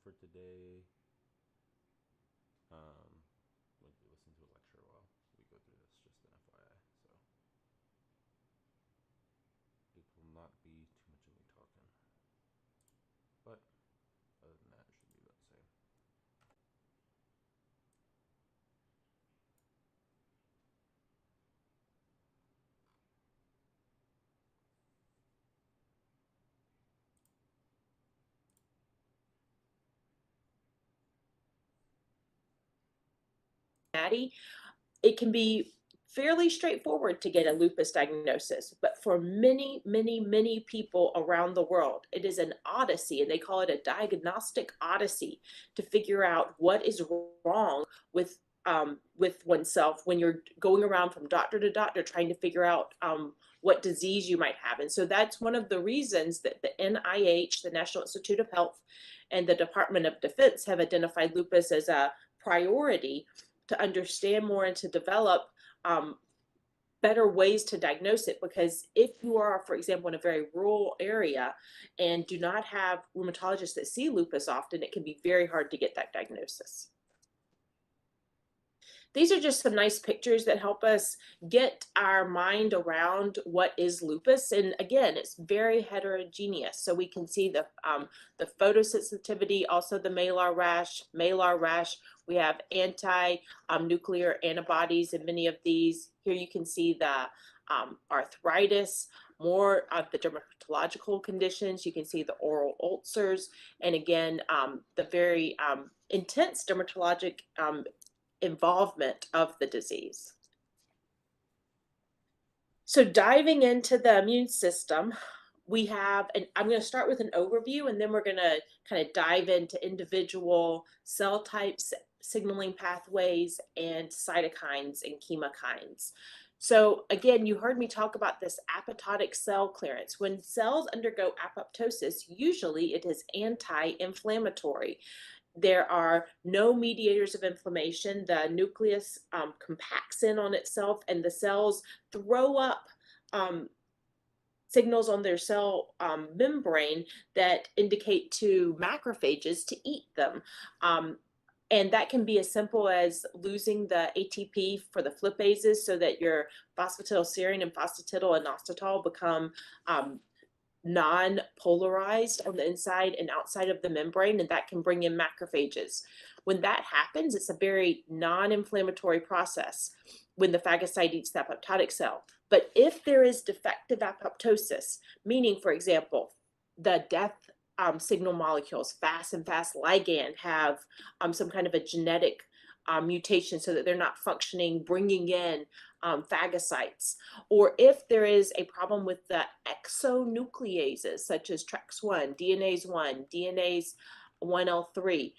for today. Listen to a lecture while we go through this, just an FYI. So it will not be too much of me talking. But other than that, it should be about the same. Maddie, it can be fairly straightforward to get a lupus diagnosis, but for many, many, many people around the world, it is an odyssey, and they call it a diagnostic odyssey to figure out what is wrong with oneself when you're going around from doctor to doctor trying to figure out what disease you might have. And so that's one of the reasons that the NIH, the National Institute of Health, and the Department of Defense have identified lupus as a priority to understand more and to develop um, better ways to diagnose it. Because if you are, for example, in a very rural area and do not have rheumatologists that see lupus often, it can be very hard to get that diagnosis. These are just some nice pictures that help us get our mind around what is lupus. And again, it's very heterogeneous. So we can see the photosensitivity, also the malar rash. Malar rash, we have anti-nuclear antibodies in many of these. Here you can see the arthritis, more of the dermatological conditions. You can see the oral ulcers, and again, the very intense dermatologic involvement of the disease. So diving into the immune system, we have, and I'm going to start with an overview, and then we're going to kind of dive into individual cell types, signaling pathways, and cytokines and chemokines. So again, you heard me talk about this apoptotic cell clearance. When cells undergo apoptosis, usually it is anti-inflammatory. There are no mediators of inflammation. The nucleus compacts in on itself, and the cells throw up signals on their cell membrane that indicate to macrophages to eat them. And that can be as simple as losing the ATP for the flipases so that your phosphatidylserine and phosphatidylinositol become non-polarized on the inside and outside of the membrane, and that can bring in macrophages. When that happens, it's a very non-inflammatory process when the phagocyte eats the apoptotic cell. But if there is defective apoptosis, meaning, for example, the death signal molecules, Fas and Fas ligand, have some kind of a genetic mutation so that they're not functioning, bringing in phagocytes, or if there is a problem with the exonucleases such as TREX1, DNase 1, DNase 1L3,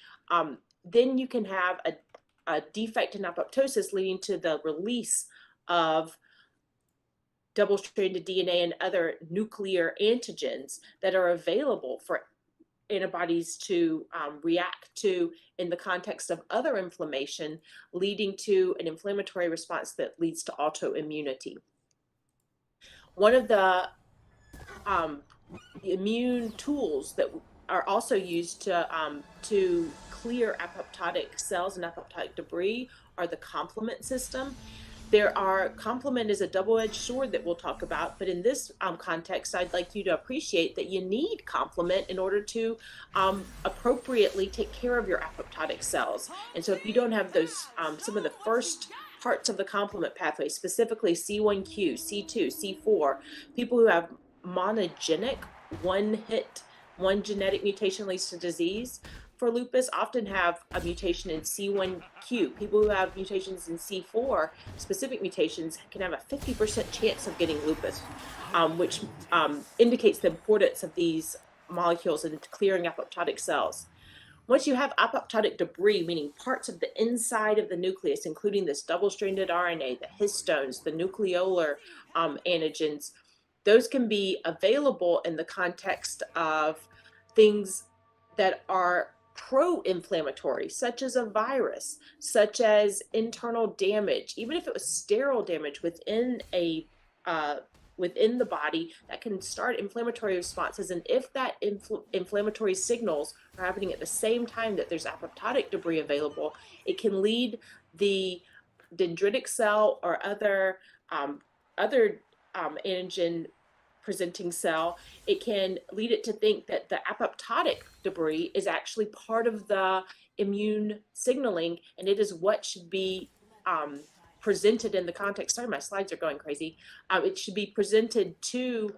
then you can have a defect in apoptosis leading to the release of double-stranded DNA and other nuclear antigens that are available for antibodies to react to in the context of other inflammation, leading to an inflammatory response that leads to autoimmunity. One of the immune tools that are also used to clear apoptotic cells and apoptotic debris are the complement system. Complement is a double-edged sword that we'll talk about, but in this context, I'd like you to appreciate that you need complement in order to appropriately take care of your apoptotic cells. And so if you don't have those, some of the first parts of the complement pathway, specifically C1q, C2, C4, people who have monogenic, one genetic mutation leads to disease, for lupus often have a mutation in C1q. People who have mutations in C4, specific mutations, can have a 50% chance of getting lupus, which indicates the importance of these molecules in clearing apoptotic cells. Once you have apoptotic debris, meaning parts of the inside of the nucleus, including this double-stranded RNA, the histones, the nucleolar antigens, those can be available in the context of things that are pro-inflammatory, such as a virus, such as internal damage, even if it was sterile damage within a within the body that can start inflammatory responses. And if that inflammatory signals are happening at the same time that there's apoptotic debris available, it can lead the dendritic cell or other antigen presenting cell, it can lead it to think that the apoptotic debris is actually part of the immune signaling, and it is what should be presented in the context. Sorry, my slides are going crazy. It should be presented to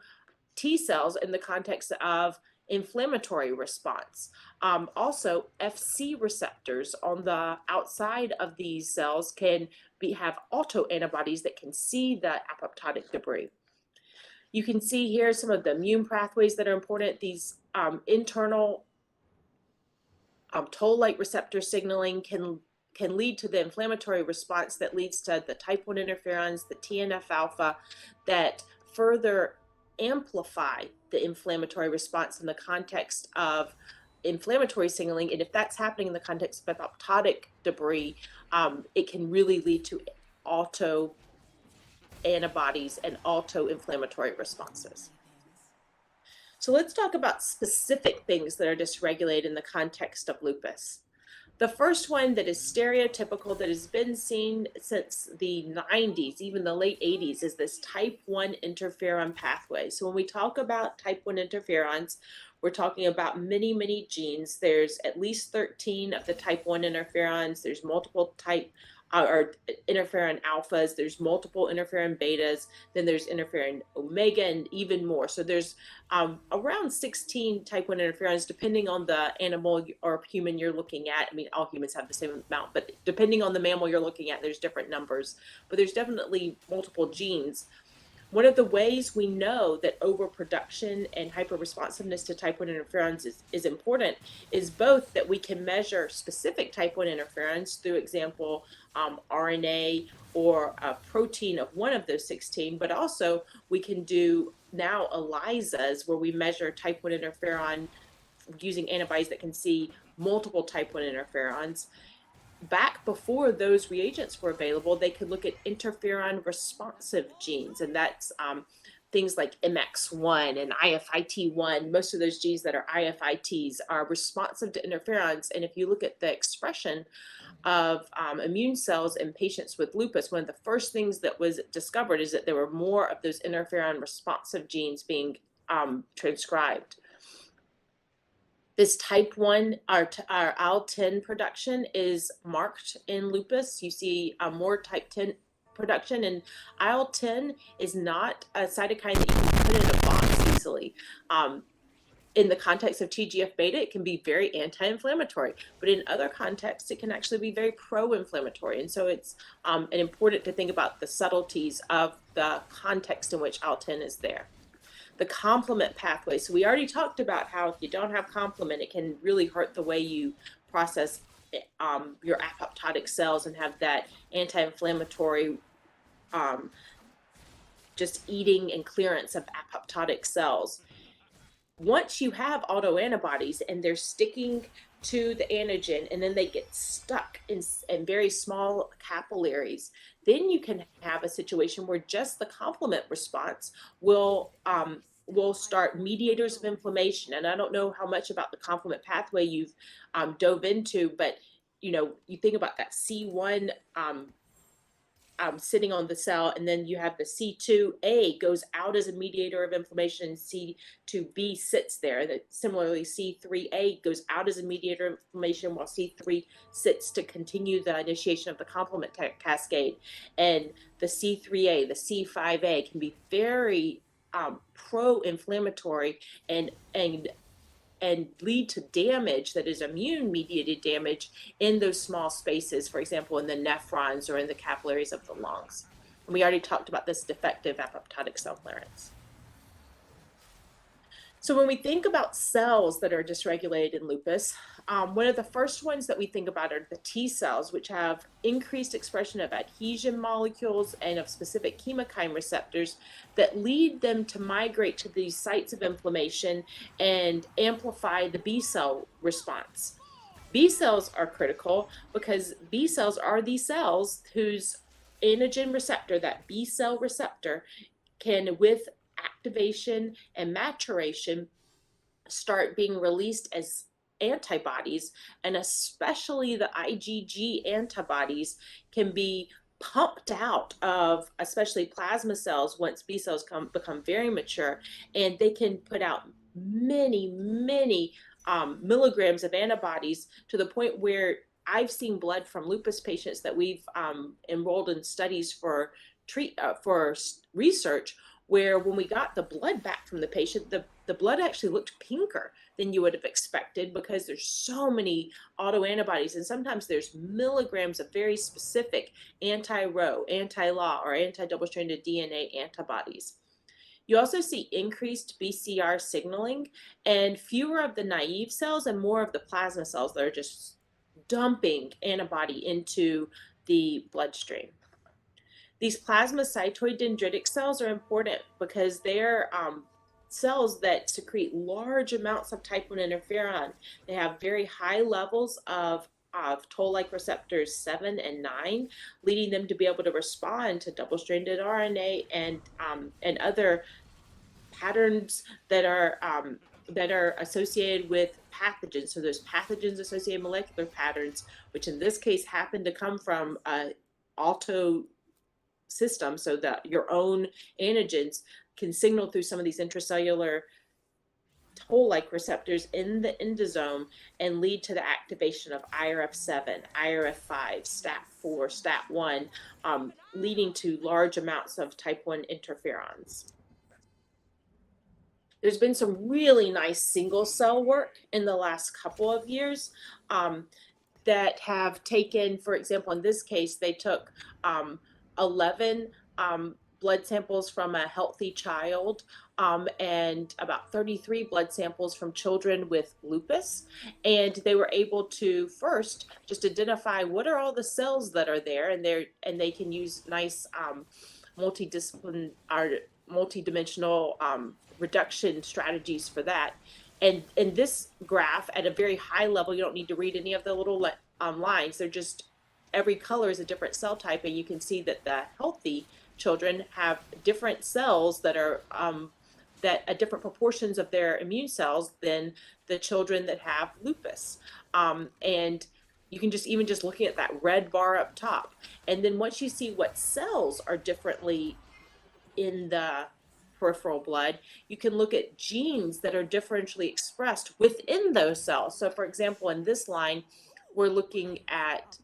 T cells in the context of inflammatory response. Also, FC receptors on the outside of these cells can have autoantibodies that can see the apoptotic debris. You can see here some of the immune pathways that are important. These internal toll-like receptor signaling can lead to the inflammatory response that leads to the type 1 interferons, the TNF alpha, that further amplify the inflammatory response in the context of inflammatory signaling. And if that's happening in the context of apoptotic debris, it can really lead to auto antibodies and auto-inflammatory responses. So let's talk about specific things that are dysregulated in the context of lupus. The first one that is stereotypical, that has been seen since the 90s, even the late 80s, is this type 1 interferon pathway. So when we talk about type 1 interferons, we're talking about many, many genes. There's at least 13 of the type 1 interferons. There's multiple type or interferon alphas. There's multiple interferon betas. Then there's interferon omega and even more. So there's around 16 type 1 interferons, depending on the animal or human you're looking at. I mean, all humans have the same amount, but depending on the mammal you're looking at, there's different numbers. But there's definitely multiple genes. One of the ways we know that overproduction and hyperresponsiveness to type 1 interferons is important is both that we can measure specific type 1 interferons through example RNA or a protein of one of those 16, but also we can do now ELISAs where we measure type 1 interferon using antibodies that can see multiple type 1 interferons. Back before those reagents were available, they could look at interferon responsive genes, and that's things like MX1 and IFIT1. Most of those genes that are IFITs are responsive to interferons, and if you look at the expression of immune cells in patients with lupus, one of the first things that was discovered is that there were more of those interferon responsive genes being transcribed. This type 1, our IL-10 production is marked in lupus. You see more type 10 production, and IL-10 is not a cytokine that you can put in a box easily. In the context of TGF-beta, it can be very anti-inflammatory, but in other contexts, it can actually be very pro-inflammatory. And so it's important to think about the subtleties of the context in which IL-10 is there. The complement pathway. So we already talked about how if you don't have complement, it can really hurt the way you process your apoptotic cells and have that anti-inflammatory just eating and clearance of apoptotic cells. Once you have autoantibodies and they're sticking to the antigen and then they get stuck in very small capillaries, then you can have a situation where just the complement response will start mediators of inflammation. And I don't know how much about the complement pathway you've dove into, but you think about that C1 sitting on the cell, and then you have the C2A goes out as a mediator of inflammation, and C2B sits there. That similarly, C3A goes out as a mediator of inflammation, while C3 sits to continue the initiation of the complement cascade. And the C3A, the C5A can be very pro-inflammatory and lead to damage that is immune-mediated damage in those small spaces, for example, in the nephrons or in the capillaries of the lungs. And we already talked about this defective apoptotic cell clearance. So when we think about cells that are dysregulated in lupus, one of the first ones that we think about are the T cells, which have increased expression of adhesion molecules and of specific chemokine receptors that lead them to migrate to these sites of inflammation and amplify the B cell response. B cells are critical because B cells are these cells whose antigen receptor, that B cell receptor, can, with activation and maturation, start being released as antibodies, and especially the IgG antibodies can be pumped out of especially plasma cells once B cells become very mature, and they can put out many milligrams of antibodies to the point where I've seen blood from lupus patients that we've enrolled in studies for research, where when we got the blood back from the patient, the blood actually looked pinker than you would have expected, because there's so many autoantibodies, and sometimes there's milligrams of very specific anti-Ro, anti-LA, or anti-double-stranded DNA antibodies. You also see increased BCR signaling and fewer of the naive cells and more of the plasma cells that are just dumping antibody into the bloodstream. These plasmacytoid dendritic cells are important because they're cells that secrete large amounts of type 1 interferon. They have very high levels of toll-like receptors 7 and 9, leading them to be able to respond to double-stranded RNA and other patterns that are associated with pathogens. So there's pathogens-associated molecular patterns, which in this case happen to come from auto system, so that your own antigens can signal through some of these intracellular toll-like receptors in the endosome and lead to the activation of IRF7, IRF5, STAT4, STAT1, leading to large amounts of type 1 interferons. There's been some really nice single cell work in the last couple of years that have taken, for example, in this case, they took 11 blood samples from a healthy child and about 33 blood samples from children with lupus. And they were able to first just identify what are all the cells that are there, and they can use nice multidimensional reduction strategies for that. And in this graph, at a very high level, you don't need to read any of the little lines. They're just, every color is a different cell type, and you can see that the healthy children have different cells that are that different proportions of their immune cells than the children that have lupus. And you can just, even just looking at that red bar up top, and then once you see what cells are differently in the peripheral blood, you can look at genes that are differentially expressed within those cells. So for example, in this line, we're looking at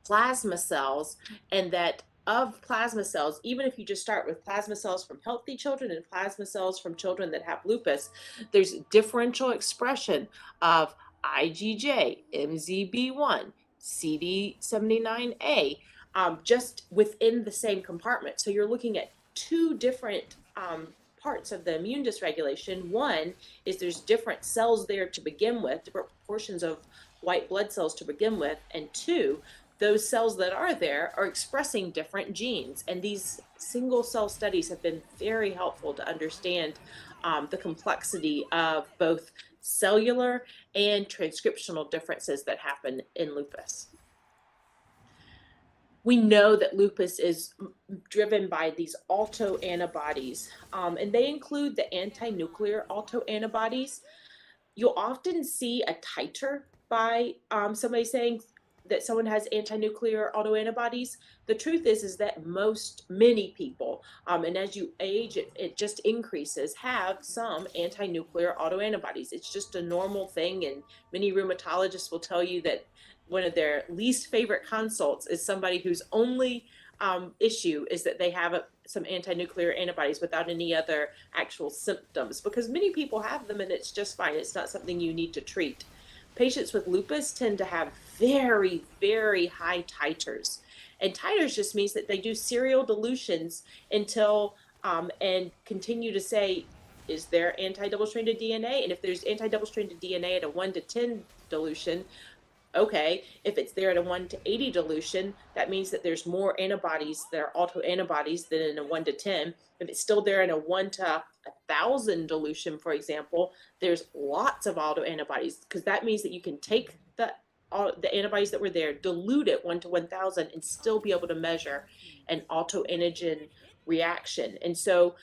plasma cells, and that of plasma cells, even if you just start with plasma cells from healthy children and plasma cells from children that have lupus, there's differential expression of IgJ, MZB1, CD79A, just within the same compartment. So you're looking at two different parts of the immune dysregulation. One is there's different cells there to begin with, different proportions of white blood cells to begin with, and two, those cells that are there are expressing different genes. And these single cell studies have been very helpful to understand the complexity of both cellular and transcriptional differences that happen in lupus. We know that lupus is driven by these autoantibodies, and they include the anti-nuclear autoantibodies. You'll often see a titer by somebody saying that someone has anti-nuclear autoantibodies. The truth is that many people, and as you age, it just increases, have some anti-nuclear autoantibodies. It's just a normal thing, and many rheumatologists will tell you that one of their least favorite consults is somebody whose only issue is that they have some anti-nuclear antibodies without any other actual symptoms, because many people have them and it's just fine. It's not something you need to treat. Patients with lupus tend to have very high titers, and titers just means that they do serial dilutions until and continue to say, is there anti-double-stranded DNA? And if there's anti-double-stranded DNA at a 1 to 10 dilution, okay, if it's there at a 1 to 80 dilution, that means that there's more antibodies that are autoantibodies than in a 1 to 10. If it's still there in a 1 to 1,000 dilution, for example, there's lots of autoantibodies, because that means that you can take the all the antibodies that were there, dilute it 1 to 1,000, and still be able to measure an autoantigen reaction. And so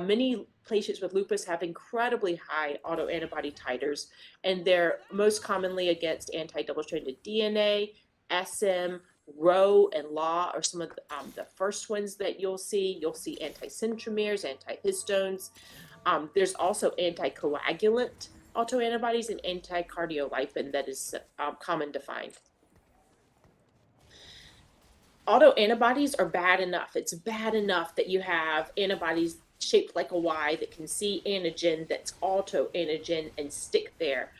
many patients with lupus have incredibly high autoantibody titers, and they're most commonly against anti-double-stranded DNA, SM, Rho, and LA are some of the first ones that you'll see. You'll see anti-centromeres, antihistones. There's also anticoagulant autoantibodies and anti-cardiolipin that is common to find. Autoantibodies are bad enough. It's bad enough that you have antibodies shaped like a Y that can see antigen that's autoantigen and stick there.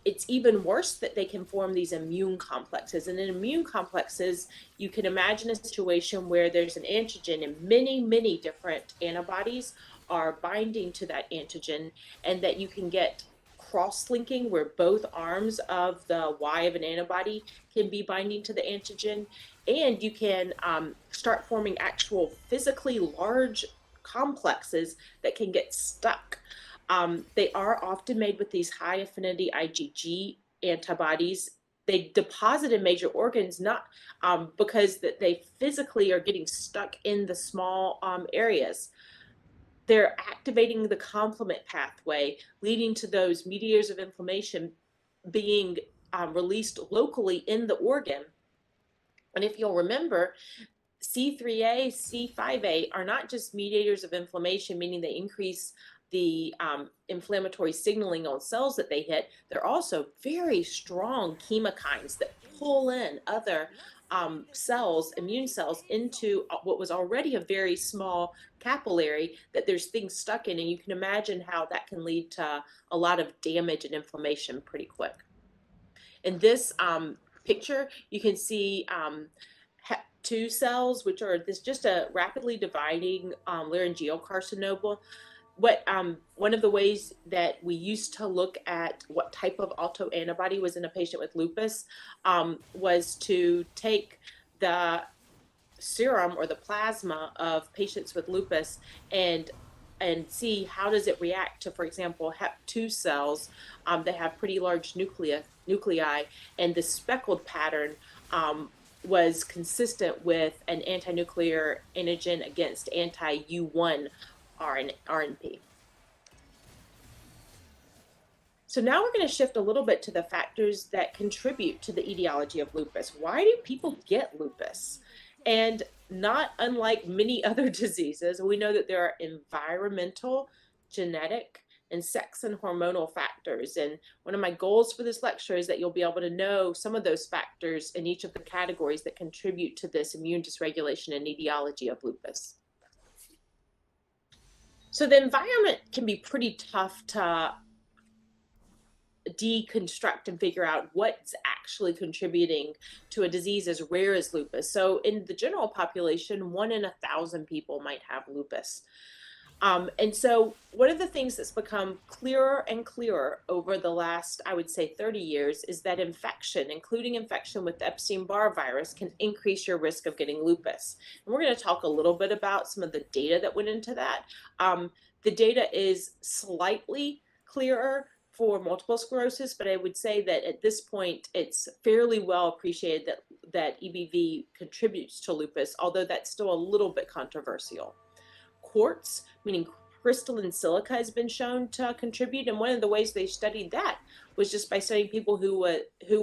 It's even worse that they can form these immune complexes. And in immune complexes, you can imagine a situation where there's an antigen and many, many different antibodies are binding to that antigen, and that you can get cross-linking where both arms of the Y of an antibody can be binding to the antigen, and you can start forming actual physically large complexes that can get stuck. They are often made with these high affinity IgG antibodies. They deposit in major organs, not because that they physically are getting stuck in the small areas. They're activating the complement pathway, leading to those mediators of inflammation being released locally in the organ. And if you'll remember, C3A, C5A are not just mediators of inflammation, meaning they increase the inflammatory signaling on cells that they hit. They're also very strong chemokines that pull in other cells, immune cells, into what was already a very small capillary that there's things stuck in. And you can imagine how that can lead to a lot of damage and inflammation pretty quick. In this picture, you can see HEP2 cells, which are just a rapidly dividing laryngeal carcinoma. One of the ways that we used to look at what type of autoantibody was in a patient with lupus was to take the serum or the plasma of patients with lupus and see how does it react to, for example, HEP2 cells that have pretty large nuclei, and the speckled pattern was consistent with an anti-nuclear antigen against anti-U1 RNP. So now we're going to shift a little bit to the factors that contribute to the etiology of lupus. Why do people get lupus? And not unlike many other diseases, we know that there are environmental, genetic, and sex and hormonal factors. And one of my goals for this lecture is that you'll be able to know some of those factors in each of the categories that contribute to this immune dysregulation and etiology of lupus. So the environment can be pretty tough to deconstruct and figure out what's actually contributing to a disease as rare as lupus. So in the general population, 1 in 1,000 people might have lupus. And so one of the things that's become clearer and clearer over the last, I would say, 30 years is that infection, including infection with Epstein-Barr virus, can increase your risk of getting lupus. And we're going to talk a little bit about some of the data that went into that. The data is slightly clearer for multiple sclerosis, but I would say that at this point, it's fairly well appreciated that EBV contributes to lupus, although that's still a little bit controversial. Quartz, meaning crystalline silica, has been shown to contribute, and one of the ways they studied that was just by studying people who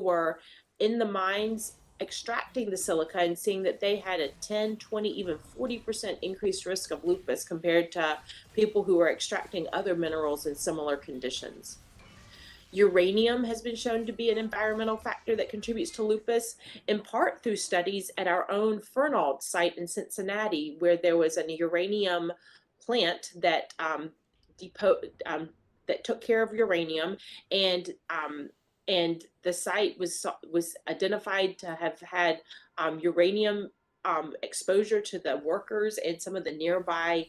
were in the mines extracting the silica and seeing that they had a 10, 20, even 40% increased risk of lupus compared to people who were extracting other minerals in similar conditions. Uranium has been shown to be an environmental factor that contributes to lupus, in part through studies at our own Fernald site in Cincinnati, where there was a uranium plant that that took care of uranium, and the site was identified to have had uranium exposure to the workers and some of the nearby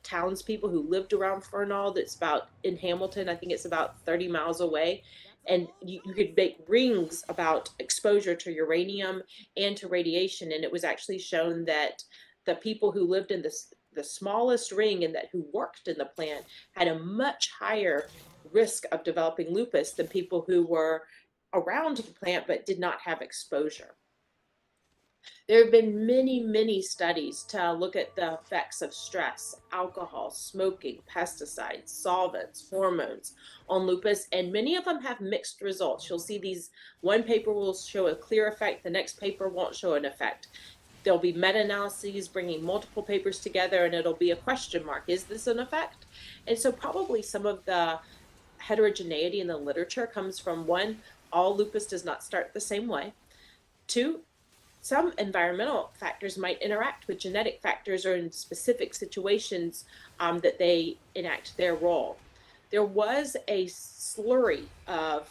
townspeople who lived around Fernald. It's about, in Hamilton, I think it's about 30 miles away. And you could make rings about exposure to uranium and to radiation. And it was actually shown that the people who lived in the smallest ring and that who worked in the plant had a much higher risk of developing lupus than people who were around the plant but did not have exposure. There have been many, many studies to look at the effects of stress, alcohol, smoking, pesticides, solvents, hormones on lupus, and many of them have mixed results. You'll see these, one paper will show a clear effect, the next paper won't show an effect. There'll be meta-analyses bringing multiple papers together, and it'll be a question mark. Is this an effect? And so probably some of the heterogeneity in the literature comes from, one, all lupus does not start the same way. Two, some environmental factors might interact with genetic factors or in specific situations that they enact their role. There was a slurry of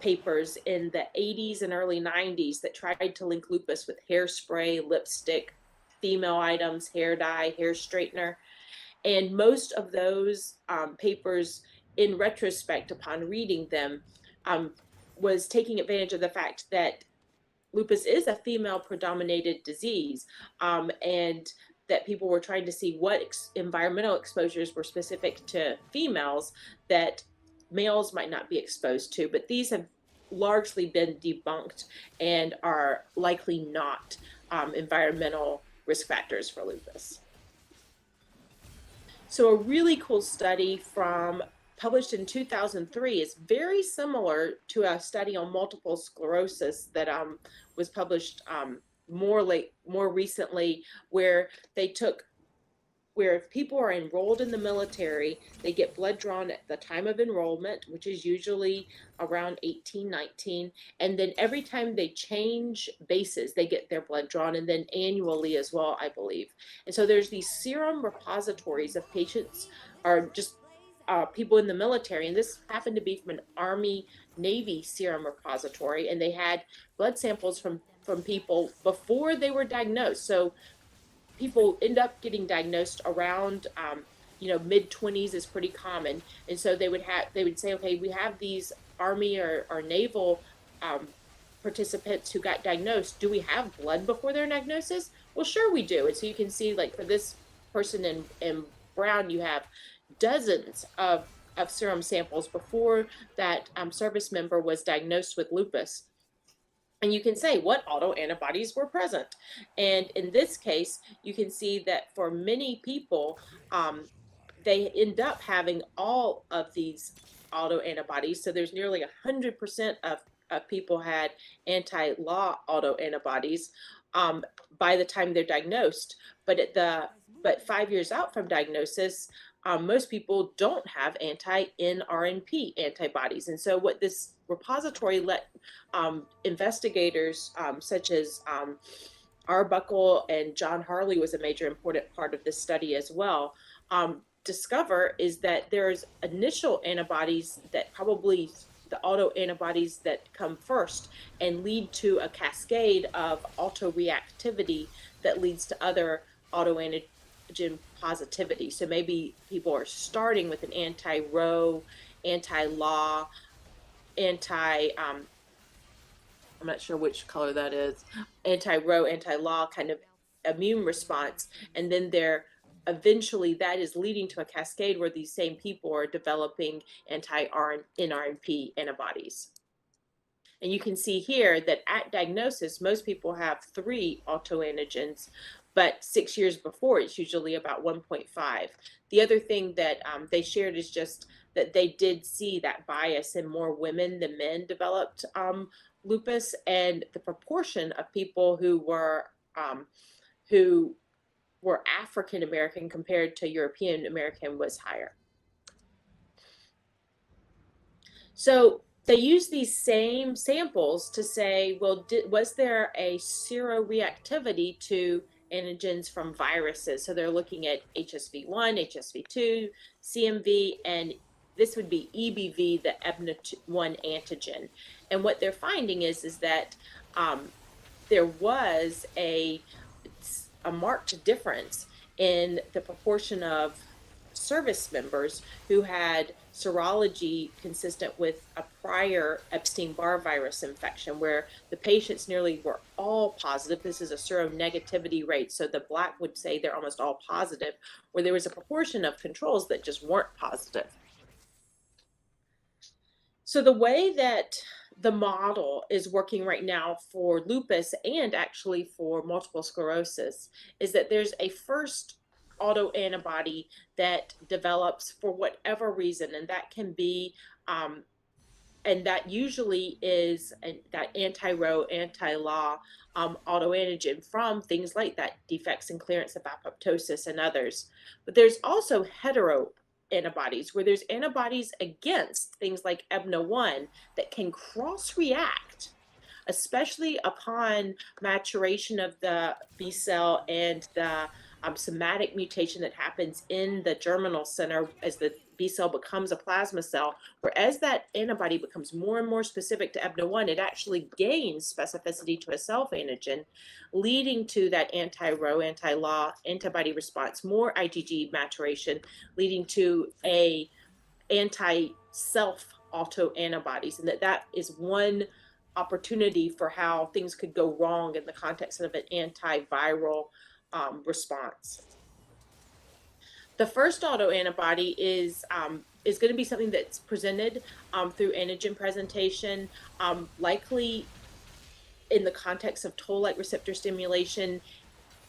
papers in the 80s and early 90s that tried to link lupus with hairspray, lipstick, female items, hair dye, hair straightener. And most of those papers, in retrospect, upon reading them, was taking advantage of the fact that lupus is a female predominated disease, and that people were trying to see what environmental exposures were specific to females that males might not be exposed to. But these have largely been debunked and are likely not environmental risk factors for lupus. So a really cool study from published in 2003 is very similar to a study on multiple sclerosis that was published more recently, where they took, where if people are enrolled in the military, they get blood drawn at the time of enrollment, which is usually around 18, 19. And then every time they change bases, they get their blood drawn, and then annually as well, I believe. And so there's these serum repositories of patients, or just people in the military. And this happened to be from an Army Navy serum repository. And they had blood samples from people before they were diagnosed. So people end up getting diagnosed around mid 20s is pretty common. And so they would say, okay, we have these Army or naval participants who got diagnosed. Do we have blood before their diagnosis? Well, sure we do. And so you can see, like, for this person in brown, you have dozens of serum samples before that service member was diagnosed with lupus. And you can say what autoantibodies were present. And in this case, you can see that for many people, they end up having all of these autoantibodies. So there's nearly 100% of people had anti-law autoantibodies by the time they're diagnosed. But 5 years out from diagnosis, most people don't have anti-NRNP antibodies. And so what this repository let investigators such as Arbuckle and John Harley was a major important part of this study as well, discover is that there's initial antibodies that probably the autoantibodies that come first and lead to a cascade of autoreactivity that leads to other autoantigen positivity. So maybe people are starting with an anti-Ro, anti-Law, I'm not sure which color that is, anti-Ro, anti-Law kind of immune response, and then they're eventually that is leading to a cascade where these same people are developing anti-NRNP antibodies. And you can see here that at diagnosis, most people have 3 autoantigens, but 6 years before, it's usually about 1.5. The other thing that they shared is just that they did see that bias in more women than men developed lupus, and the proportion of people who were African American compared to European American was higher. So they use these same samples to say, well, was there a seroreactivity to antigens from viruses? So they're looking at HSV1, HSV2, CMV, and this would be EBV, the EBNA1 antigen. And what they're finding is that there was a marked difference in the proportion of service members who had serology consistent with a prior Epstein-Barr virus infection, where the patients nearly were all positive. This is a seronegativity rate, so the black would say they're almost all positive, where there was a proportion of controls that just weren't positive. So the way that the model is working right now for lupus and actually for multiple sclerosis is that there's a first autoantibody that develops for whatever reason, and that can be and that usually is that anti-Ro, anti-Law autoantigen from things like that, defects in clearance of apoptosis and others. But there's also hetero antibodies, where there's antibodies against things like EBNA1 that can cross-react, especially upon maturation of the B cell and the somatic mutation that happens in the germinal center as the B cell becomes a plasma cell, where as that antibody becomes more and more specific to EBNA1, it actually gains specificity to a self antigen, leading to that anti-Ro, anti-Law antibody response, more IgG maturation, leading to a anti-self autoantibodies, and that is one opportunity for how things could go wrong in the context of an antiviral response. The first autoantibody is going to be something that's presented through antigen presentation, likely in the context of toll-like receptor stimulation,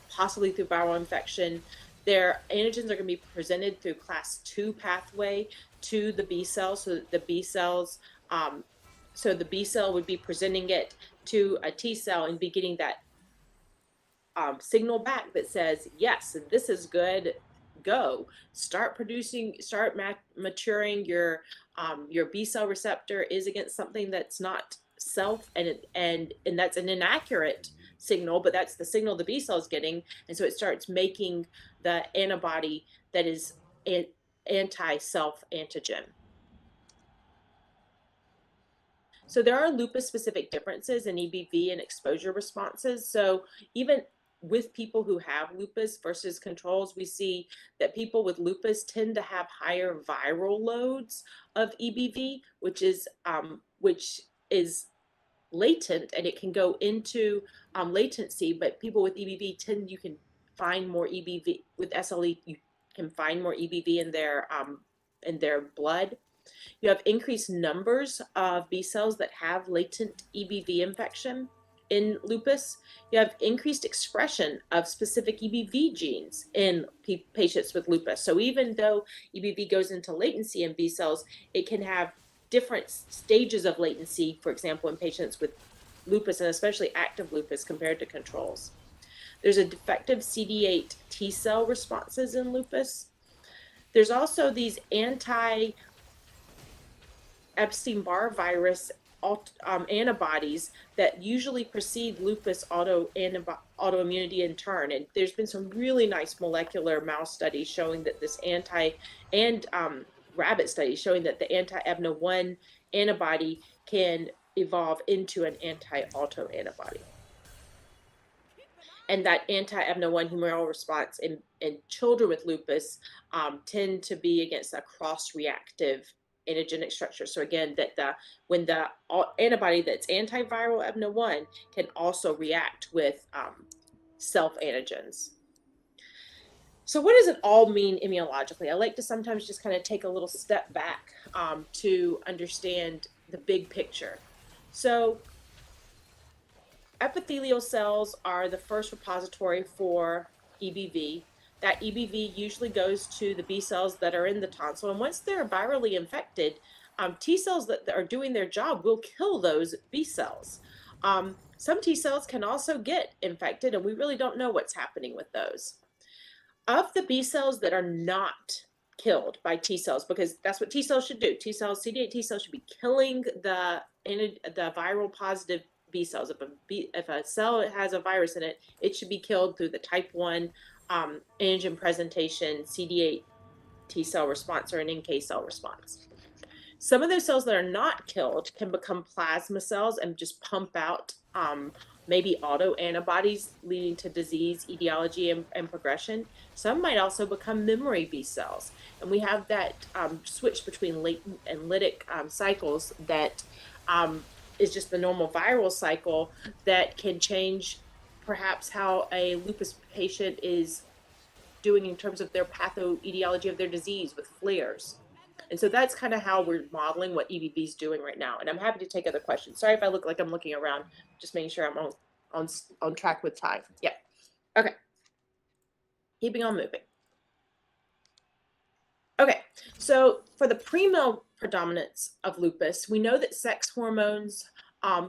possibly through viral infection. Their antigens are going to be presented through class 2 pathway to the B cells, so that the B cells, so the B cell would be presenting it to a T cell and be getting that signal back that says, yes, this is good, go. Start producing, start maturing your B cell receptor is against something that's not self, and that's an inaccurate signal, but that's the signal the B cell is getting, and so it starts making the antibody that is an anti-self antigen. So there are lupus specific differences in EBV and exposure responses. So even with people who have lupus versus controls, we see that people with lupus tend to have higher viral loads of EBV, which is latent, and it can go into latency. But people with EBV you can find more EBV with SLE. You can find more EBV in their blood. You have increased numbers of B cells that have latent EBV infection in lupus. You have increased expression of specific EBV genes in patients with lupus. So even though EBV goes into latency in B cells, it can have different stages of latency, for example, in patients with lupus, and especially active lupus compared to controls. There's a defective CD8 T cell responses in lupus. There's also these Epstein-Barr virus antibodies that usually precede lupus autoimmunity in turn. And there's been some really nice molecular mouse studies showing that this rabbit studies showing that the anti-EBNA1 antibody can evolve into an anti-auto antibody. And that anti-EBNA1 humoral response in children with lupus tend to be against a cross-reactive antigenic structure. So again, when the antibody that's antiviral EBNA1 can also react with self antigens. So what does it all mean immunologically? I like to sometimes just kind of take a little step back to understand the big picture. So epithelial cells are the first repository for EBV. That EBV usually goes to the B cells that are in the tonsil, and once they're virally infected, T cells that are doing their job will kill those B cells. Some T cells can also get infected, and we really don't know what's happening with those. Of the B cells that are not killed by T cells, because that's what T cells should do. T cells, CD8 T cells should be killing the viral positive B cells. If a cell has a virus in it, it should be killed through the type 1 antigen presentation CD8 T cell response or an NK cell response. Some of those cells that are not killed can become plasma cells and just pump out maybe autoantibodies leading to disease, etiology, and progression. Some might also become memory B cells. And we have that switch between latent and lytic cycles that is just the normal viral cycle that can change perhaps how a lupus patient is doing in terms of their pathoetiology of their disease with flares. And so that's kind of how we're modeling what EBV is doing right now. And I'm happy to take other questions. Sorry if I look like I'm looking around, just making sure I'm on track with time. Yeah. Okay. Keeping on moving. Okay, so for the pre-mill predominance of lupus, we know that sex hormones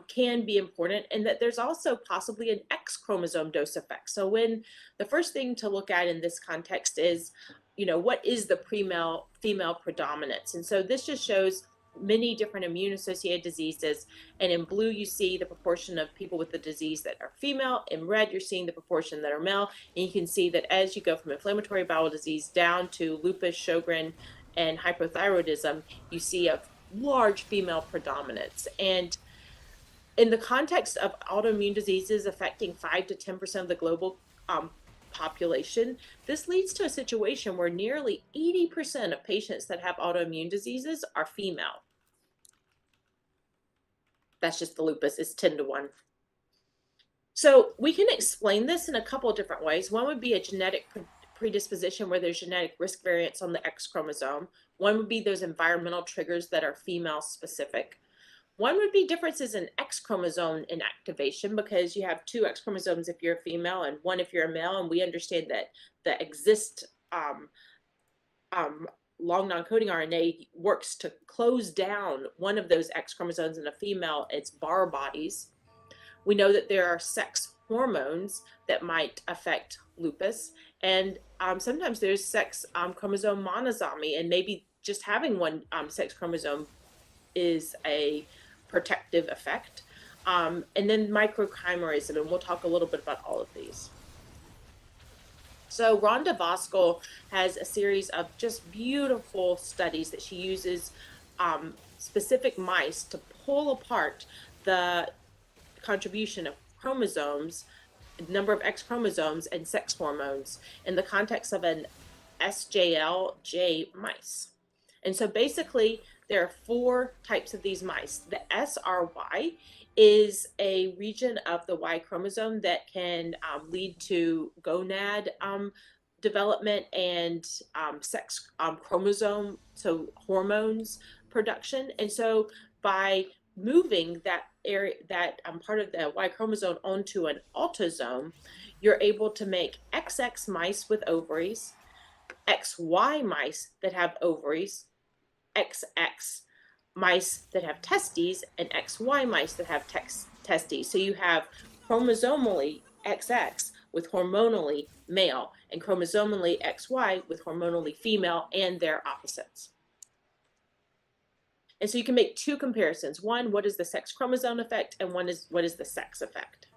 can be important, and that there's also possibly an X chromosome dose effect. So when the first thing to look at in this context is, what is the pre-mill female predominance? And so this just shows many different immune associated diseases. And in blue, you see the proportion of people with the disease that are female. In red, you're seeing the proportion that are male. And you can see that as you go from inflammatory bowel disease down to lupus, Sjogren, and hypothyroidism, you see a large female predominance. And in the context of autoimmune diseases affecting 5 to 10% of the global population, this leads to a situation where nearly 80% of patients that have autoimmune diseases are female. That's just the lupus, it's 10 to 1. So we can explain this in a couple of different ways. One would be a genetic predisposition where there's genetic risk variants on the X chromosome. One would be those environmental triggers that are female specific. One would be differences in X chromosome inactivation, because you have 2 X chromosomes if you're a female and 1 if you're a male. And we understand that the exist long non-coding RNA works to close down one of those X chromosomes in a female. It's Bar bodies. We know that there are sex hormones that might affect lupus, and sometimes there's sex chromosome monosomy, and maybe just having one sex chromosome is a protective effect. And then microchimerism, and we'll talk a little bit about all of these. So Rhonda Voskuil has a series of just beautiful studies that she uses specific mice to pull apart the contribution of chromosomes, number of X chromosomes, and sex hormones in the context of an SJLJ mice. And so basically, there are 4 types of these mice. The SRY is a region of the Y chromosome that can lead to gonad development and sex chromosome, so hormones production. And so by moving that area, that part of the Y chromosome onto an autosome, you're able to make XX mice with ovaries, XY mice that have ovaries, XX mice that have testes, and XY mice that have testes. So you have chromosomally XX with hormonally male, and chromosomally XY with hormonally female, and their opposites. And so you can make 2 comparisons. One, what is the sex chromosome effect, and one is what is the sex effect.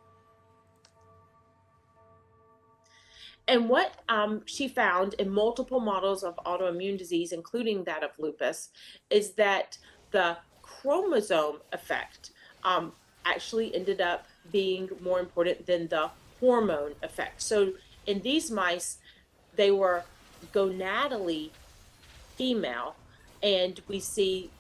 And what she found in multiple models of autoimmune disease, including that of lupus, is that the chromosome effect actually ended up being more important than the hormone effect. So in these mice, they were gonadally female, and we see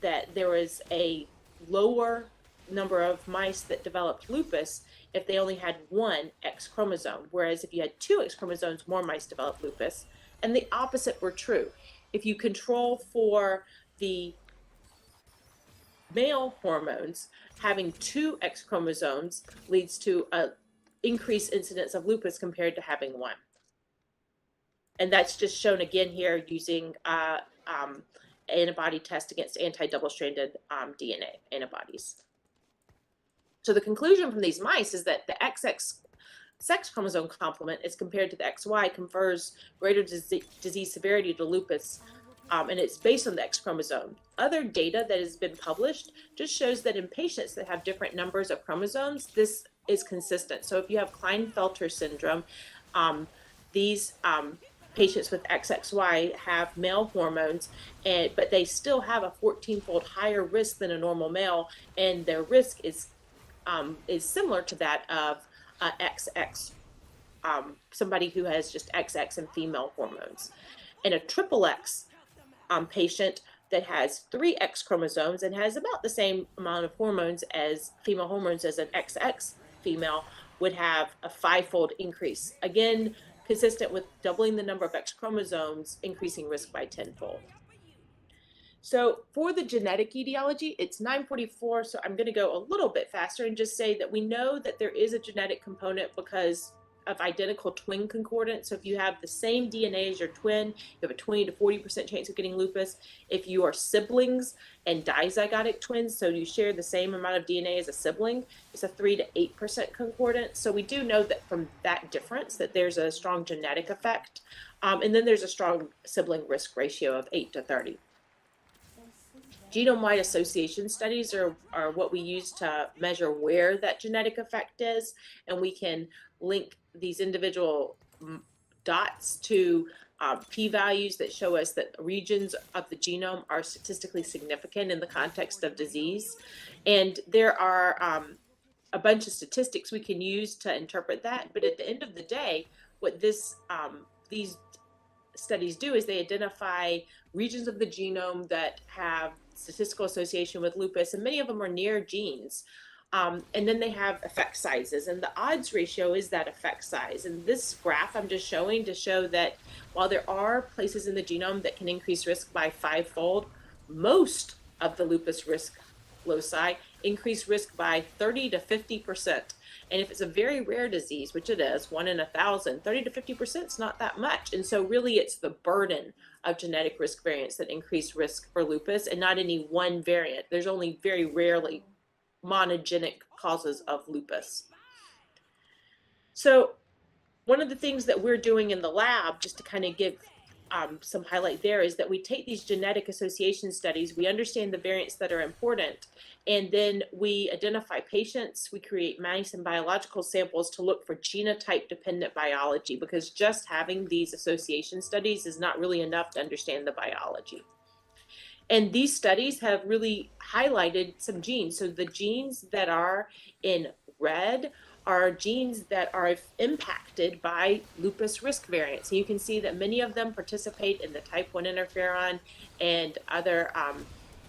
that there was a lower number of mice that developed lupus if they only had 1 X chromosome, whereas if you had 2 X chromosomes, more mice developed lupus. And the opposite were true. If you control for the male hormones, having 2 X chromosomes leads to an increased incidence of lupus compared to having 1. And that's just shown again here using antibody test against anti-double-stranded DNA antibodies. So the conclusion from these mice is that the XX sex chromosome complement as compared to the XY confers greater disease severity to lupus, and it's based on the X chromosome. Other data that has been published just shows that in patients that have different numbers of chromosomes, this is consistent. So if you have Klinefelter syndrome, these patients with XXY have male hormones, but they still have a 14-fold higher risk than a normal male, and their risk is similar to that of XX, somebody who has just XX and female hormones. And a triple X patient that has 3 X chromosomes and has about the same amount of hormones as female hormones as an XX female would have a 5-fold increase. Again, consistent with doubling the number of X chromosomes, increasing risk by 10-fold. So for the genetic etiology, it's 944. So I'm going to go a little bit faster and just say that we know that there is a genetic component because of identical twin concordance. So if you have the same DNA as your twin, you have a 20 to 40% chance of getting lupus. If you are siblings and dizygotic twins, so you share the same amount of DNA as a sibling, it's a 3 to 8% concordance. So we do know that from that difference that there's a strong genetic effect. And then there's a strong sibling risk ratio of 8 to 30. Genome-wide association studies are what we use to measure where that genetic effect is, and we can link these individual dots to p-values that show us that regions of the genome are statistically significant in the context of disease. And there are a bunch of statistics we can use to interpret that, but at the end of the day, what these studies do is they identify regions of the genome that have statistical association with lupus, and many of them are near genes. And then they have effect sizes, and the odds ratio is that effect size. And this graph I'm just showing to show that while there are places in the genome that can increase risk by 5-fold, most of the lupus risk loci increase risk by 30 to 50%. And if it's a very rare disease, which it is, 1 in 1,000, 30 to 50% is not that much. And so really it's the burden of genetic risk variants that increase risk for lupus, and not any one variant. There's only very rarely monogenic causes of lupus. So one of the things that we're doing in the lab, just to kind of give some highlight there, is that we take these genetic association studies, we understand the variants that are important, and then we identify patients, we create mice and biological samples to look for genotype dependent biology, because just having these association studies is not really enough to understand the biology. And these studies have really highlighted some genes. So the genes that are in red are genes that are impacted by lupus risk variants. And you can see that many of them participate in the type 1 interferon and other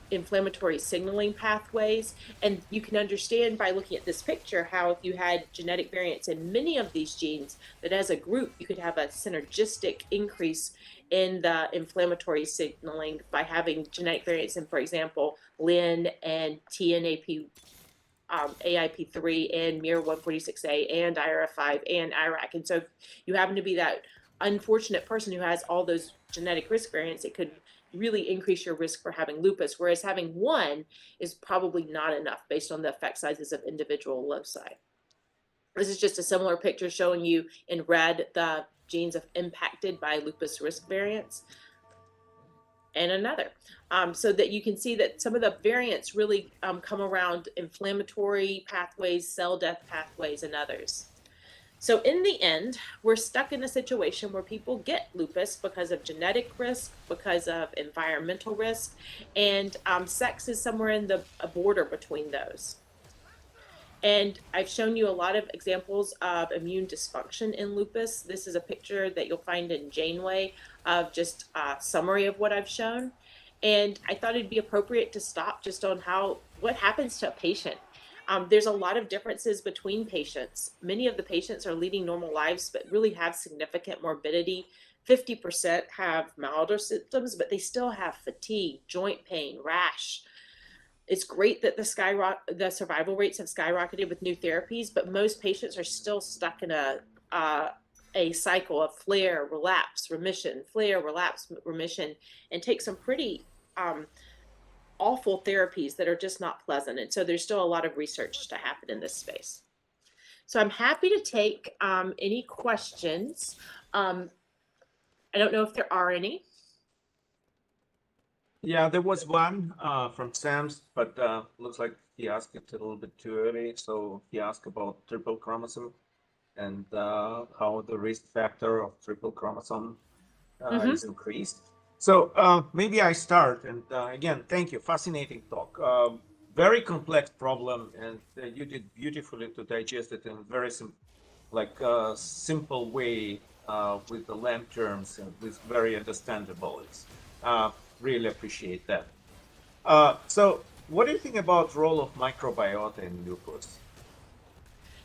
inflammatory signaling pathways. And you can understand by looking at this picture how if you had genetic variants in many of these genes, that as a group you could have a synergistic increase in the inflammatory signaling by having genetic variants in, for example, LIN and TNAP, AIP3 and MIR146A and IRF5 and IRAC. And so if you happen to be that unfortunate person who has all those genetic risk variants, it could really increase your risk for having lupus, whereas having one is probably not enough based on the effect sizes of individual loci. This is just a similar picture showing you in red the genes impacted by lupus risk variants, and another. So that you can see that some of the variants really come around inflammatory pathways, cell death pathways, and others. So in the end, we're stuck in a situation where people get lupus because of genetic risk, because of environmental risk, and sex is somewhere in the border between those. And I've shown you a lot of examples of immune dysfunction in lupus. This is a picture that you'll find in Janeway of just a summary of what I've shown. And I thought it'd be appropriate to stop just on what happens to a patient. There's a lot of differences between patients. Many of the patients are leading normal lives, but really have significant morbidity. 50% have milder symptoms, but they still have fatigue, joint pain, rash. It's great that the survival rates have skyrocketed with new therapies, but most patients are still stuck in a cycle of flare, relapse, remission, flare, relapse, remission, and take some pretty awful therapies that are just not pleasant. And so there's still a lot of research to happen in this space. So I'm happy to take any questions. I don't know if there are any. Yeah, there was one from Sam's, but looks like he asked it a little bit too early. So he asked about triple chromosome and how the risk factor of triple chromosome is increased. So maybe I start. And again, thank you. Fascinating talk. Very complex problem, and you did beautifully to digest it in a very simple way with the lamb terms and with very understandable. It's really appreciate that. So what do you think about role of microbiota in lupus?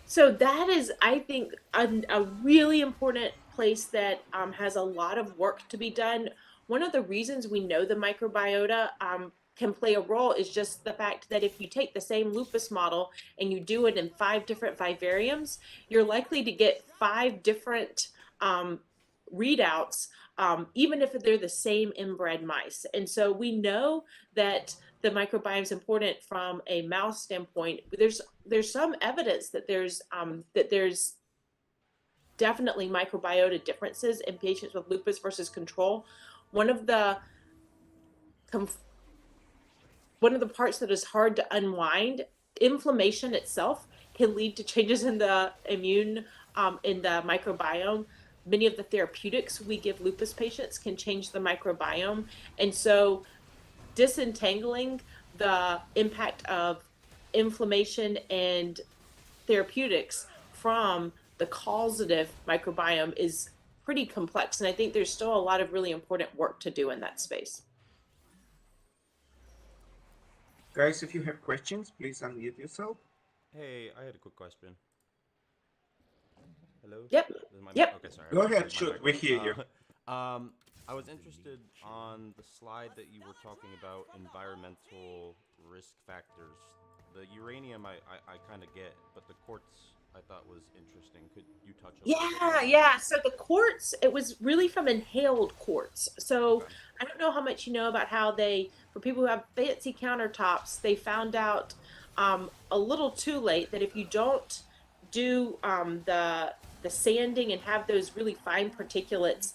So that is, I think, a really important place that has a lot of work to be done. one of the reasons we know the microbiota can play a role is just the fact that if you take the same lupus model and you do it in 5 different vivariums, you're likely to get 5 different readouts, even if they're the same inbred mice. And so we know that the microbiome is important from a mouse standpoint. There's some evidence that there's definitely microbiota differences in patients with lupus versus control. One of the parts that is hard to unwind, inflammation itself can lead to changes in the immune, in the microbiome. Many of the therapeutics we give lupus patients can change the microbiome. And so disentangling the impact of inflammation and therapeutics from the causative microbiome is pretty complex. And I think there's still a lot of really important work to do in that space. Guys, if you have questions, please unmute yourself. Hey, I had a quick question. Hello? Yep. Yep. Okay, sorry. Go ahead, shoot, we hear you. I was interested on the slide that you were talking about environmental risk factors. The uranium I kind of get, but the quartz I thought was interesting. Could you touch a little bit more on Yeah. that? So the quartz, it was really from inhaled quartz. So Okay. I don't know how much you know about how for people who have fancy countertops, they found out a little too late that if you don't do the sanding and have those really fine particulates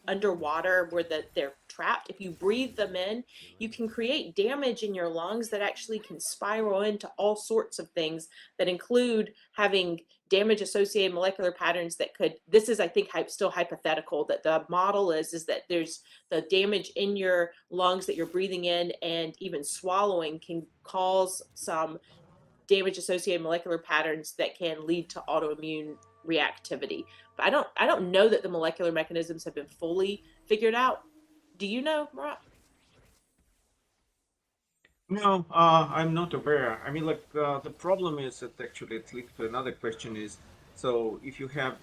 underwater where they're trapped, if you breathe them in, you can create damage in your lungs that actually can spiral into all sorts of things that include having damage associated molecular patterns that this is, I think, still hypothetical, that the model is that there's the damage in your lungs that you're breathing in and even swallowing can cause some damage associated molecular patterns that can lead to autoimmune reactivity. But I don't know that the molecular mechanisms have been fully figured out. Do you know, Murat? No, I'm not aware. I mean, like, the problem is that actually it leads to another question is, so if you have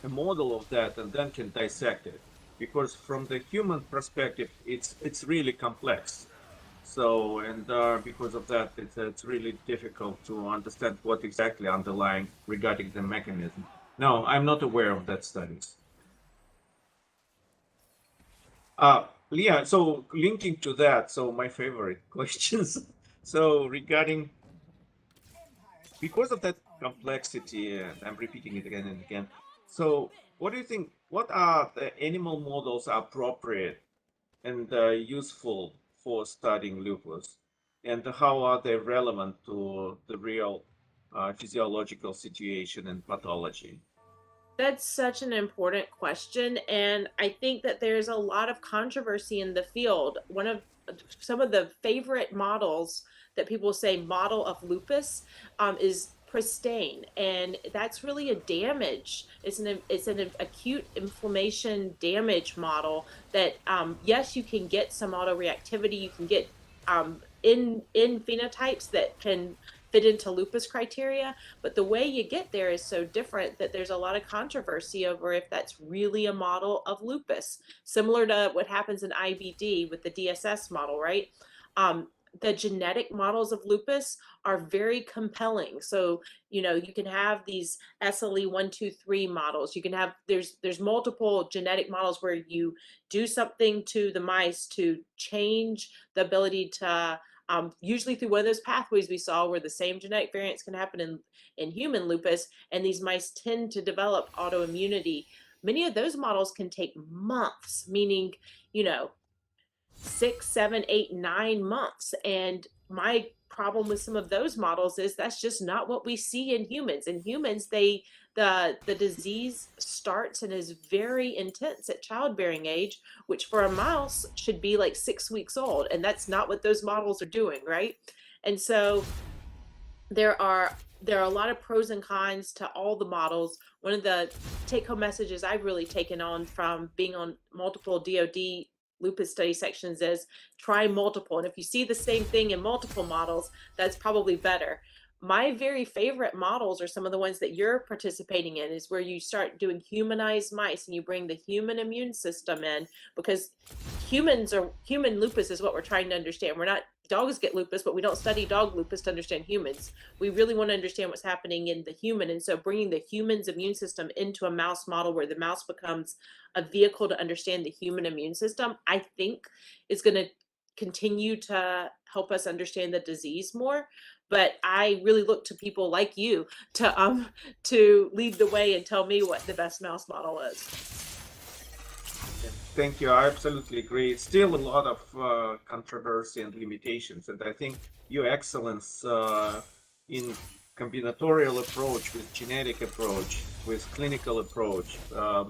a model of that and then can dissect it, because from the human perspective, it's really complex. So, and because of that, it's really difficult to understand what exactly underlying regarding the mechanism. No, I'm not aware of that studies. Yeah, so linking to that, so my favorite questions. So regarding, because of that complexity, and I'm repeating it again and again. So what do you think, what are the animal models appropriate and useful for studying lupus? And how are they relevant to the real physiological situation and pathology? That's such an important question. And I think that there's a lot of controversy in the field. Some of the favorite models that people say model of lupus is pristane. And that's really a damage. It's an acute inflammation damage model that, yes, you can get some autoreactivity. You can get in phenotypes that can fit into lupus criteria, but the way you get there is so different that there's a lot of controversy over if that's really a model of lupus, similar to what happens in IBD with the DSS model, right? The genetic models of lupus are very compelling. So, you can have these SLE123 models. You can have, there's multiple genetic models where you do something to the mice to change the ability to, usually through one of those pathways we saw where the same genetic variants can happen in human lupus, and these mice tend to develop autoimmunity. Many of those models can take months, meaning, 6, 7, 8, 9 months. And my problem with some of those models is that's just not what we see in humans. In humans, the disease starts and is very intense at childbearing age, which for a mouse should be like 6 weeks old, and that's not what those models are doing, right? And so there are a lot of pros and cons to all the models. One of the take-home messages I've really taken on from being on multiple DoD lupus study sections is try multiple. And if you see the same thing in multiple models, that's probably better. my very favorite models are some of the ones that you're participating in, is where you start doing humanized mice and you bring the human immune system in, because human lupus is what we're trying to understand. We're not, dogs get lupus, but we don't study dog lupus to understand humans. We really want to understand what's happening in the human. And so bringing the human's immune system into a mouse model where the mouse becomes a vehicle to understand the human immune system, I think is going to continue to help us understand the disease more. But I really look to people like you to lead the way and tell me what the best mouse model is. Thank you. I absolutely agree. It's still a lot of controversy and limitations, and I think your excellence in combinatorial approach with genetic approach, with clinical approach,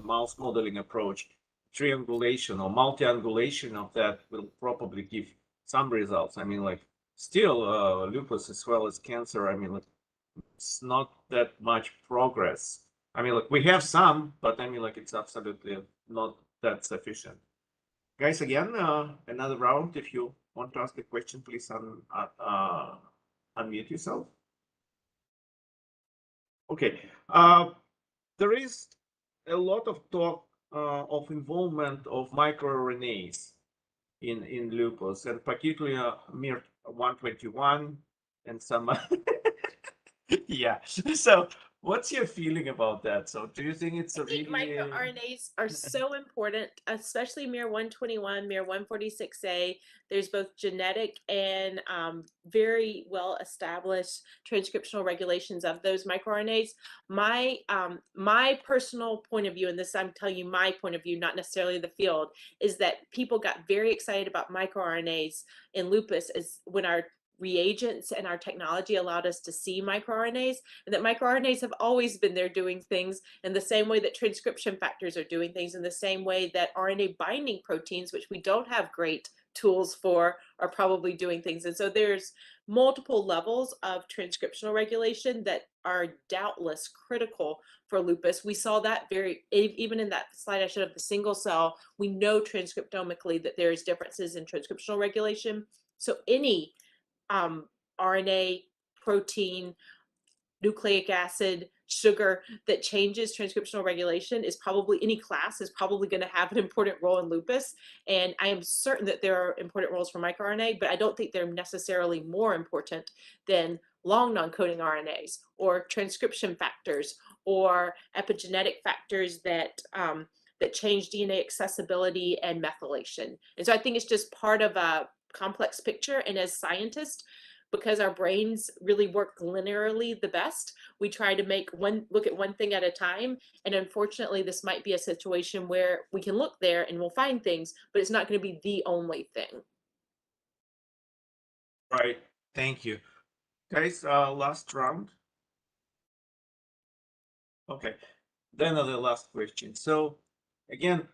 mouse modeling approach, triangulation or multi-angulation of that will probably give some results. I mean, like, still lupus as well as cancer, I mean, like, it's not that much progress. I mean, like, we have some, but I mean, like, it's absolutely not that sufficient. Guys, again, another round. If you want to ask a question, please unmute yourself. Okay. There is a lot of talk of involvement of microRNAs in lupus, and particularly miR-121 and some. Yeah. So, what's your feeling about that? So, do you think it's I a think really microRNAs are so important, especially miR-121, miR-146A. There's both genetic and very well established transcriptional regulations of those microRNAs. My personal point of view, and this I'm telling you my point of view, not necessarily the field, is that people got very excited about microRNAs in lupus as when our reagents and our technology allowed us to see microRNAs, and that microRNAs have always been there doing things in the same way that transcription factors are doing things, in the same way that RNA binding proteins, which we don't have great tools for, are probably doing things. And so there's multiple levels of transcriptional regulation that are doubtless critical for lupus. We saw that even in that slide I showed of the single cell, we know transcriptomically that there's differences in transcriptional regulation. So any RNA, protein, nucleic acid, sugar that changes transcriptional regulation is probably, any class is probably going to have an important role in lupus. And I am certain that there are important roles for microRNA, but I don't think they're necessarily more important than long non-coding RNAs or transcription factors or epigenetic factors that change DNA accessibility and methylation. And so I think it's just part of a complex picture. And as scientists, because our brains really work linearly the best, we try to look at one thing at a time. And unfortunately, this might be a situation where we can look there and we'll find things, but it's not going to be the only thing. right? Thank you. Guys, last round. Okay. Then the last question. So again,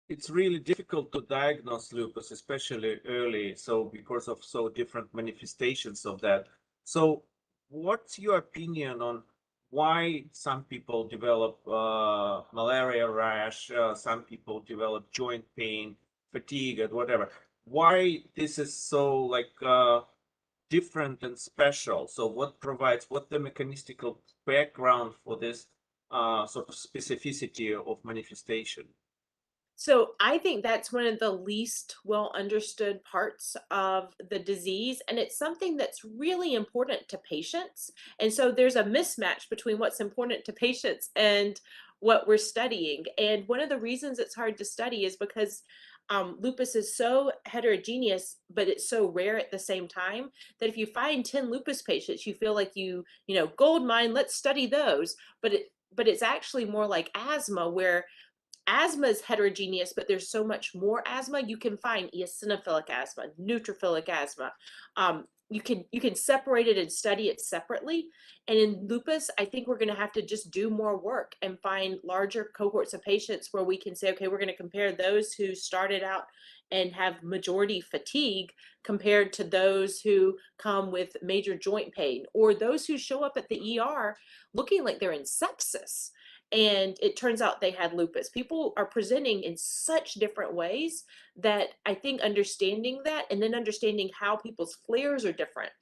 it's really difficult to diagnose lupus, especially early, so because of so different manifestations of that. So what's your opinion on why some people develop malaria rash, some people develop joint pain, fatigue, and whatever? Why this is so like different and special? So what the mechanistical background for this sort of specificity of manifestation? So I think that's one of the least well understood parts of the disease. And it's something that's really important to patients. And so there's a mismatch between what's important to patients and what we're studying. And one of the reasons it's hard to study is because lupus is so heterogeneous, but it's so rare at the same time, that if you find 10 lupus patients, you feel like gold mine, let's study those. But it's actually more like asthma, where asthma is heterogeneous, but there's so much more asthma. You can find eosinophilic asthma, neutrophilic asthma. You can separate it and study it separately. And in lupus, I think we're going to have to just do more work and find larger cohorts of patients where we can say, okay, we're going to compare those who started out and have majority fatigue compared to those who come with major joint pain, or those who show up at the ER looking like they're in sepsis and it turns out they had lupus. People are presenting in such different ways that I think understanding that, and then understanding how people's flares are different,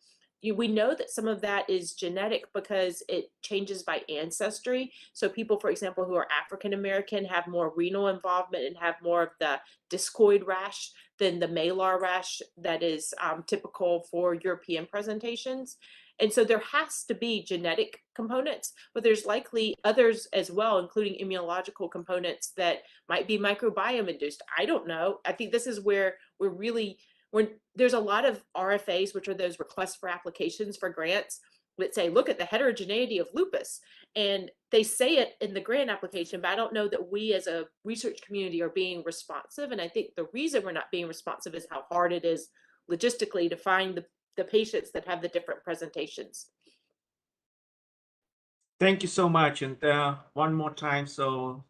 we know that some of that is genetic because it changes by ancestry. So people, for example, who are African American have more renal involvement and have more of the discoid rash than the malar rash that is typical for European presentations. And so there has to be genetic components, but there's likely others as well, including immunological components that might be microbiome induced. I don't know. I think this is where we're really, when there's a lot of RFAs, which are those requests for applications for grants, that say, look at the heterogeneity of lupus. And they say it in the grant application, but I don't know that we as a research community are being responsive. And I think the reason we're not being responsive is how hard it is logistically to find the patients that have the different presentations. Thank you so much. And one more time, so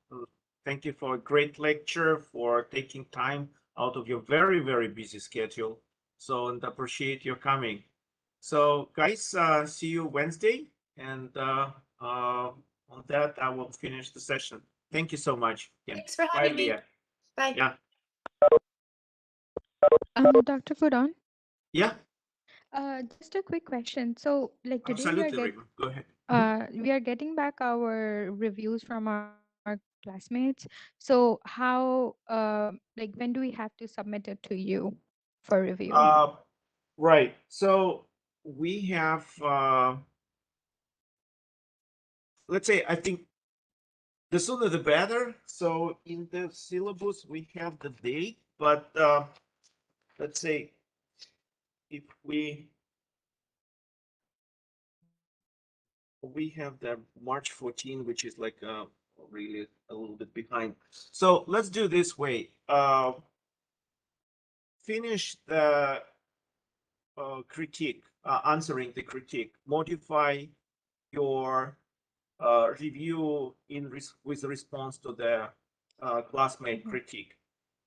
thank you for a great lecture, for taking time out of your very, very busy schedule. So, and appreciate your coming. So guys, see you Wednesday. And on that, I will finish the session. Thank you so much. Yeah. Thanks for Bye, having me. Leah. Bye. Yeah. Dr. Fudon, Yeah, just a quick question. So, like today absolutely, Rima. Go ahead. we are getting back our reviews from our classmates. So, how like when do we have to submit it to you for review? Right. So we have, let's say, I think the sooner the better. So in the syllabus, we have the date, but let's say if we have the March 14, which is like really a little bit behind. So let's do this way. Finish the critique, answering the critique, modify your review with response to the classmate critique,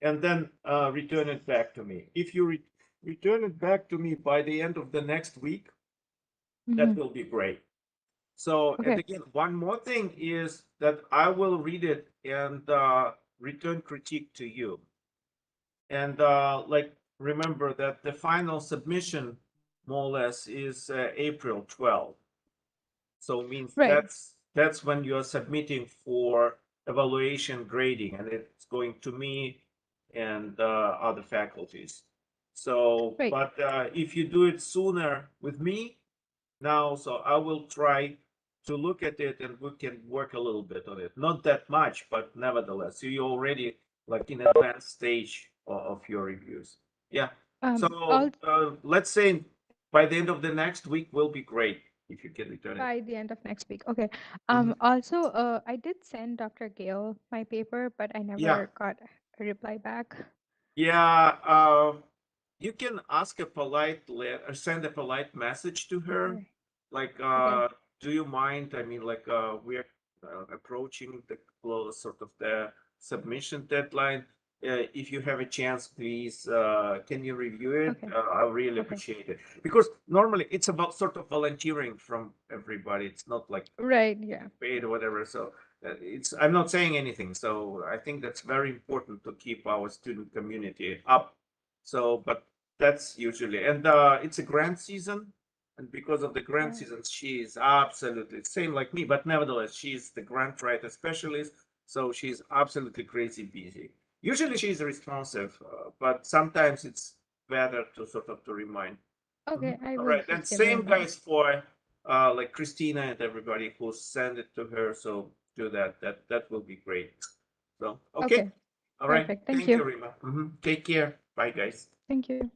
and then return it back to me. If you return it back to me by the end of the next week, that will be great. So, and Okay. again, one more thing is that I will read it and return critique to you. And like, remember that the final submission, more or less, is April 12th. So it means Right. that's when you are submitting for evaluation grading, and it's going to me and other faculties. So, Right. but if you do it sooner with me now, so I will try to look at it and we can work a little bit on it. Not that much, but nevertheless, so you're already like in advanced stage of your reviews. Yeah. So All let's say by the end of the next week will be great if you can return it. by the end of next week. Okay. Mhm. Also, I did send Dr. Gale my paper, but I Yeah. never got a reply back. Yeah. You can ask a polite letter, send a polite message to her. Okay. Like, Okay. do you mind? I mean, like, we're approaching the close sort of the submission deadline. If you have a chance, please, can you review it? Okay. I really Okay. appreciate it because normally it's about sort of volunteering from everybody. It's not like Right. Yeah. paid or whatever. So it's I'm not saying anything. So I think that's very important to keep our student community up. So, but that's usually, and it's a grant season, and because of the grant Right. season, she is absolutely same like me. But nevertheless, she's the grant writer specialist, so she's absolutely crazy busy. Usually she's responsive, but sometimes it's better to sort of to remind. Okay. I All will right, and just give her a same note. guys for like Christina and everybody who send it to her. So do that. That will be great. So okay, Okay. all right. Perfect. Thank Thank you. you, Rima. Take care. Bye, guys. Thank you.